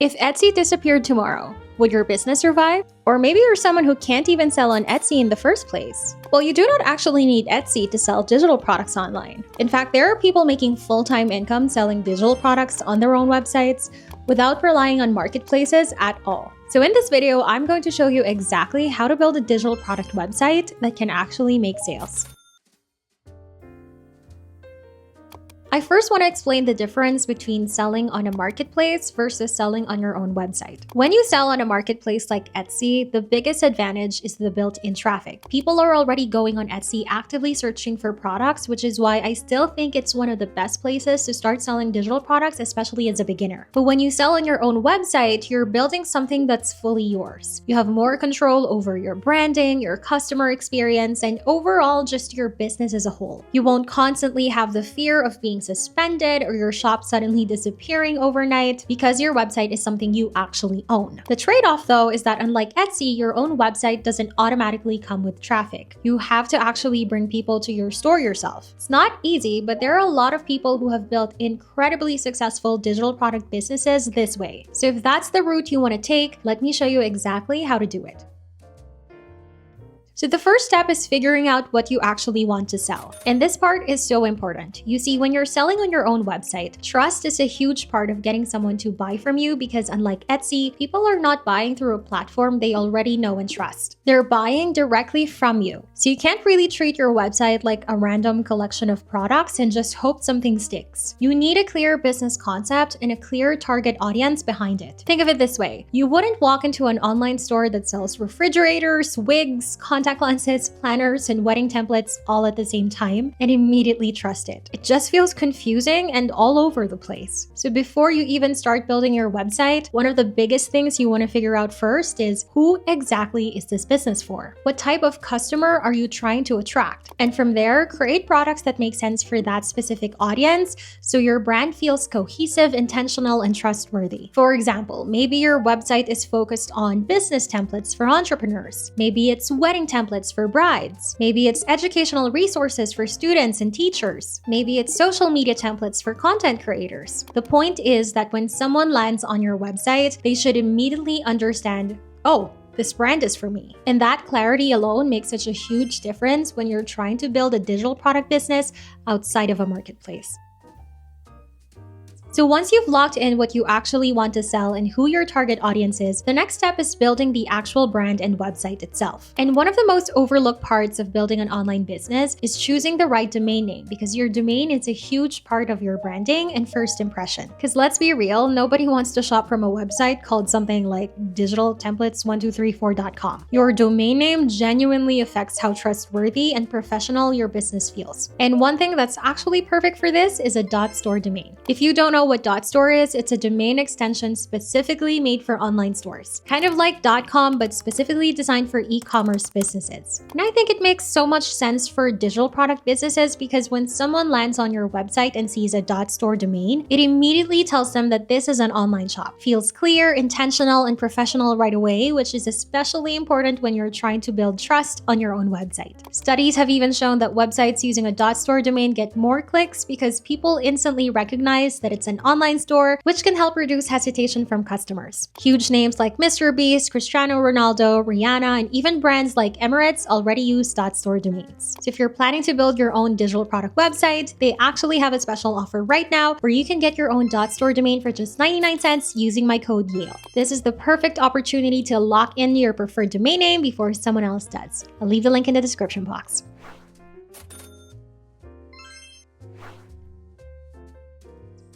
If Etsy disappeared tomorrow, would your business survive? Or maybe you're someone who can't even sell on Etsy in the first place. Well, you do not actually need Etsy to sell digital products online. In fact, there are people making full-time income selling digital products on their own websites without relying on marketplaces at all. So in this video, I'm going to show you exactly how to build a digital product website that can actually make sales. I first want to explain the difference between selling on a marketplace versus selling on your own website. When you sell on a marketplace like Etsy, the biggest advantage is the built-in traffic. People are already going on Etsy actively searching for products, which is why I still think it's one of the best places to start selling digital products, especially as a beginner. But when you sell on your own website, you're building something that's fully yours. You have more control over your branding, your customer experience, and overall just your business as a whole. You won't constantly have the fear of being suspended or your shop suddenly disappearing overnight because your website is something you actually own. The trade-off though is that unlike Etsy, your own website doesn't automatically come with traffic. You have to actually bring people to your store yourself. It's not easy, but there are a lot of people who have built incredibly successful digital product businesses this way. So if that's the route you want to take, let me show you exactly how to do it. So the first step is figuring out what you actually want to sell. And this part is so important. You see, when you're selling on your own website, trust is a huge part of getting someone to buy from you because unlike Etsy, people are not buying through a platform they already know and trust. They're buying directly from you. So you can't really treat your website like a random collection of products and just hope something sticks. You need a clear business concept and a clear target audience behind it. Think of it this way. You wouldn't walk into an online store that sells refrigerators, wigs, contact lenses, planners, and wedding templates all at the same time and immediately trust it. It just feels confusing and all over the place. So before you even start building your website, one of the biggest things you want to figure out first is who exactly is this business for? What type of customer are you trying to attract? And from there, create products that make sense for that specific audience so your brand feels cohesive, intentional, and trustworthy. For example, maybe your website is focused on business templates for entrepreneurs. Maybe it's wedding templates for brides. Maybe it's educational resources for students and teachers. Maybe it's social media templates for content creators. The point is that when someone lands on your website, they should immediately understand, oh, this brand is for me. And that clarity alone makes such a huge difference when you're trying to build a digital product business outside of a marketplace. So once you've locked in what you actually want to sell and who your target audience is, the next step is building the actual brand and website itself. And one of the most overlooked parts of building an online business is choosing the right domain name because your domain is a huge part of your branding and first impression. Because let's be real, nobody wants to shop from a website called something like digitaltemplates1234.com. Your domain name genuinely affects how trustworthy and professional your business feels. And one thing that's actually perfect for this is a .store domain. If you don't know what .store is, it's a domain extension specifically made for online stores. Kind of like .com, but specifically designed for e-commerce businesses. And I think it makes so much sense for digital product businesses because when someone lands on your website and sees a .store domain, it immediately tells them that this is an online shop. Feels clear, intentional, and professional right away, which is especially important when you're trying to build trust on your own website. Studies have even shown that websites using a .store domain get more clicks because people instantly recognize that it's an online store, which can help reduce hesitation from customers. Huge names like Mr. Beast, Cristiano Ronaldo, Rihanna, and even brands like Emirates already use .store domains. So if you're planning to build your own digital product website, they actually have a special offer right now where you can get your own .store domain for just 99 cents using my code Yale. This is the perfect opportunity to lock in your preferred domain name before someone else does. I'll leave the link in the description box.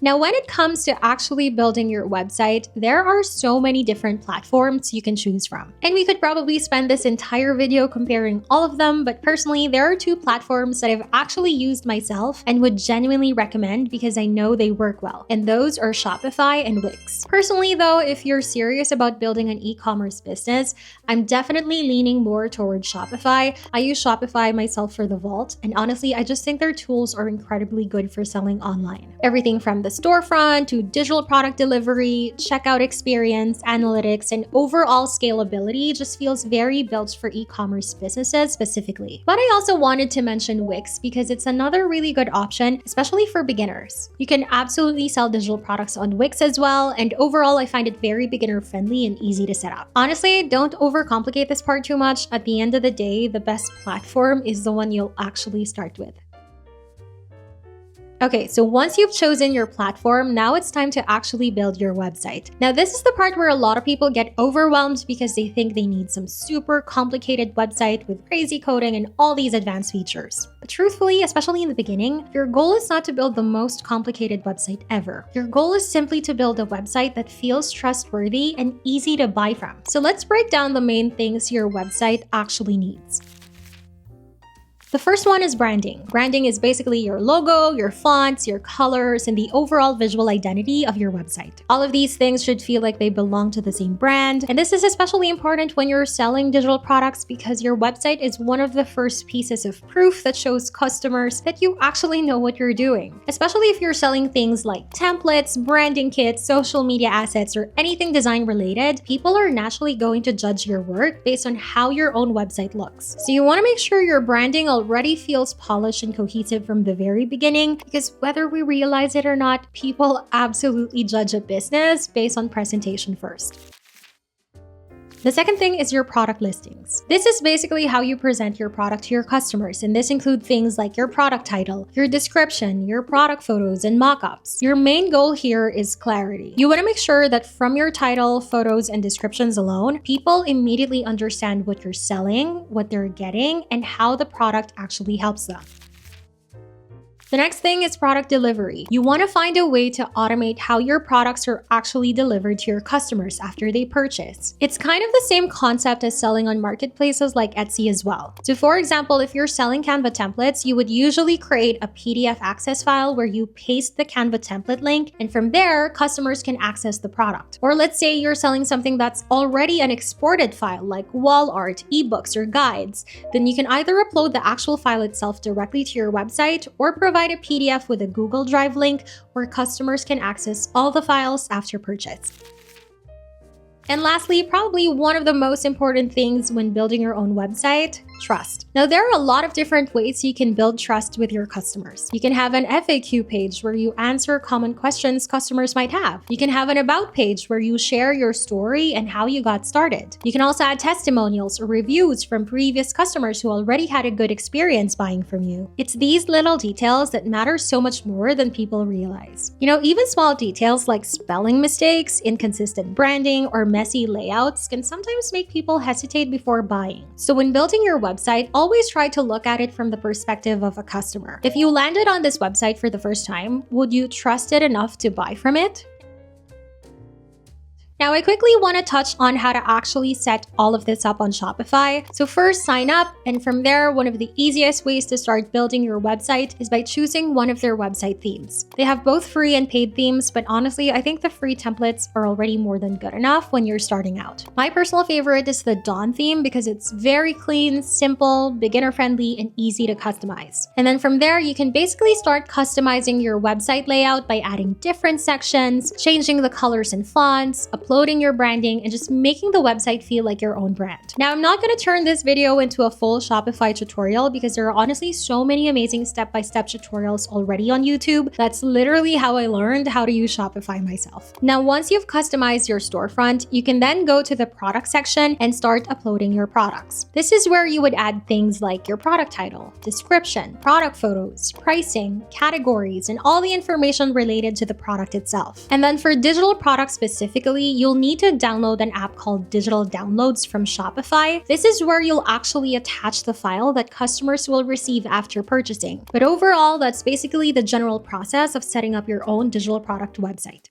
Now, when it comes to actually building your website, there are so many different platforms you can choose from. And we could probably spend this entire video comparing all of them, but personally, there are two platforms that I've actually used myself and would genuinely recommend because I know they work well. And those are Shopify and Wix. Personally, though, if you're serious about building an e-commerce business, I'm definitely leaning more towards Shopify. I use Shopify myself for the vault, and honestly, I just think their tools are incredibly good for selling online. Everything from the storefront to digital product delivery, checkout experience, analytics, and overall scalability just feels very built for e-commerce businesses specifically. But I also wanted to mention Wix because it's another really good option, especially for beginners. You can absolutely sell digital products on Wix as well, and overall I find it very beginner friendly and easy to set up. Honestly, don't overcomplicate this part too much. At the end of the day, the best platform is the one you'll actually start with. Okay, so once you've chosen your platform, now it's time to actually build your website. Now, this is the part where a lot of people get overwhelmed because they think they need some super complicated website with crazy coding and all these advanced features. But truthfully, especially in the beginning, your goal is not to build the most complicated website ever. Your goal is simply to build a website that feels trustworthy and easy to buy from. So let's break down the main things your website actually needs. The first one is branding. Branding is basically your logo, your fonts, your colors, and the overall visual identity of your website. All of these things should feel like they belong to the same brand. And this is especially important when you're selling digital products because your website is one of the first pieces of proof that shows customers that you actually know what you're doing. Especially if you're selling things like templates, branding kits, social media assets, or anything design related, people are naturally going to judge your work based on how your own website looks. So you want to make sure your branding already feels polished and cohesive from the very beginning, because whether we realize it or not, people absolutely judge a business based on presentation first. The second thing is your product listings. This is basically how you present your product to your customers, and this includes things like your product title, your description, your product photos, and mockups. Your main goal here is clarity. You want to make sure that from your title, photos, and descriptions alone, people immediately understand what you're selling, what they're getting, and how the product actually helps them. The next thing is product delivery. You want to find a way to automate how your products are actually delivered to your customers after they purchase. It's kind of the same concept as selling on marketplaces like Etsy as well. So for example, if you're selling Canva templates, you would usually create a PDF access file where you paste the Canva template link, and from there, customers can access the product. Or let's say you're selling something that's already an exported file like wall art, ebooks, or guides. Then you can either upload the actual file itself directly to your website or provide a PDF with a Google Drive link where customers can access all the files after purchase. And lastly, probably one of the most important things when building your own website, trust. Now, there are a lot of different ways you can build trust with your customers. You can have an FAQ page where you answer common questions customers might have. You can have an about page where you share your story and how you got started. You can also add testimonials or reviews from previous customers who already had a good experience buying from you. It's these little details that matter so much more than people realize. You know, even small details like spelling mistakes, inconsistent branding, or messy layouts can sometimes make people hesitate before buying. So when building your website, always try to look at it from the perspective of a customer. If you landed on this website for the first time, would you trust it enough to buy from it? Now, I quickly want to touch on how to actually set all of this up on Shopify. So first, sign up, and from there, one of the easiest ways to start building your website is by choosing one of their website themes. They have both free and paid themes, but honestly, I think the free templates are already more than good enough when you're starting out. My personal favorite is the Dawn theme because it's very clean, simple, beginner-friendly, and easy to customize. And then from there, you can basically start customizing your website layout by adding different sections, changing the colors and fonts, uploading your branding, and just making the website feel like your own brand. Now, I'm not going to turn this video into a full Shopify tutorial because there are honestly so many amazing step-by-step tutorials already on YouTube. That's literally how I learned how to use Shopify myself. Now, once you've customized your storefront, you can then go to the product section and start uploading your products. This is where you would add things like your product title, description, product photos, pricing, categories, and all the information related to the product itself. And then for digital products specifically, you'll need to download an app called Digital Downloads from Shopify. This is where you'll actually attach the file that customers will receive after purchasing. But overall, that's basically the general process of setting up your own digital product website.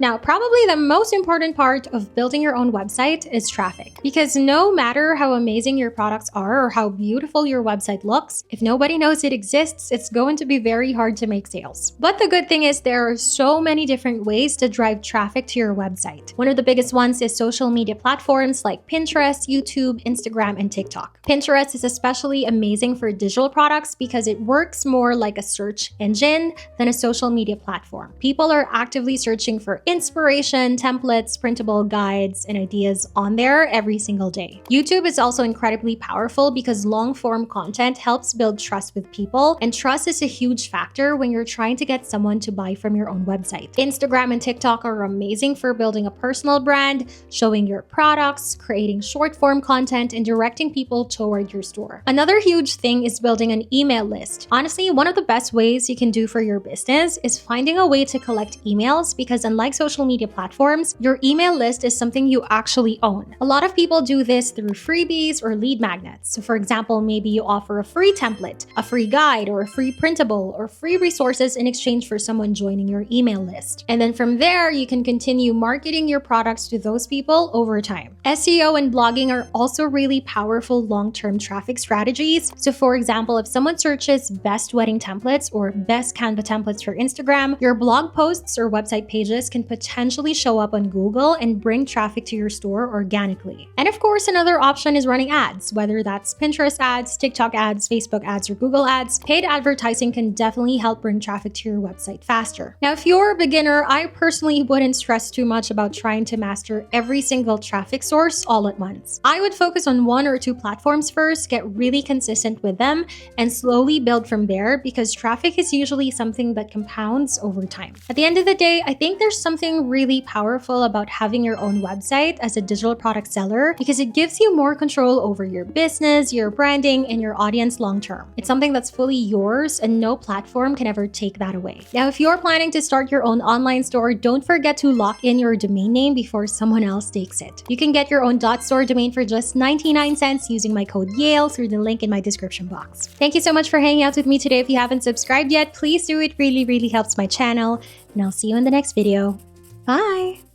Now, probably the most important part of building your own website is traffic. Because no matter how amazing your products are or how beautiful your website looks, if nobody knows it exists, it's going to be very hard to make sales. But the good thing is there are so many different ways to drive traffic to your website. One of the biggest ones is social media platforms like Pinterest, YouTube, Instagram, and TikTok. Pinterest is especially amazing for digital products because it works more like a search engine than a social media platform. People are actively searching for inspiration, templates, printable guides, and ideas on there every single day. YouTube is also incredibly powerful because long-form content helps build trust with people, and trust is a huge factor when you're trying to get someone to buy from your own website. Instagram and TikTok are amazing for building a personal brand, showing your products, creating short-form content, and directing people toward your store. Another huge thing is building an email list. Honestly, one of the best ways you can do for your business is finding a way to collect emails because unlike social media platforms, your email list is something you actually own. A lot of people do this through freebies or lead magnets. So for example, maybe you offer a free template, a free guide, or a free printable, or free resources in exchange for someone joining your email list. And then from there, you can continue marketing your products to those people over time. SEO and blogging are also really powerful long-term traffic strategies. So for example, if someone searches best wedding templates or best Canva templates for Instagram, your blog posts or website pages can potentially show up on Google and bring traffic to your store organically. And of course, another option is running ads, whether that's Pinterest ads, TikTok ads, Facebook ads, or Google ads. Paid advertising can definitely help bring traffic to your website faster. Now, if you're a beginner, I personally wouldn't stress too much about trying to master every single traffic source all at once. I would focus on one or two platforms first, get really consistent with them, and slowly build from there because traffic is usually something that compounds over time. At the end of the day, I think there's something really powerful about having your own website as a digital product seller because it gives you more control over your business, your branding, and your audience long term. It's something that's fully yours and no platform can ever take that away. Now, if you're planning to start your own online store, don't forget to lock in your domain name before someone else takes it. You can get your own .store domain for just 99 cents using my code YALE through the link in my description box. Thank you so much for hanging out with me today. If you haven't subscribed yet, please do. It really helps my channel. And I'll see you in the next video. Bye!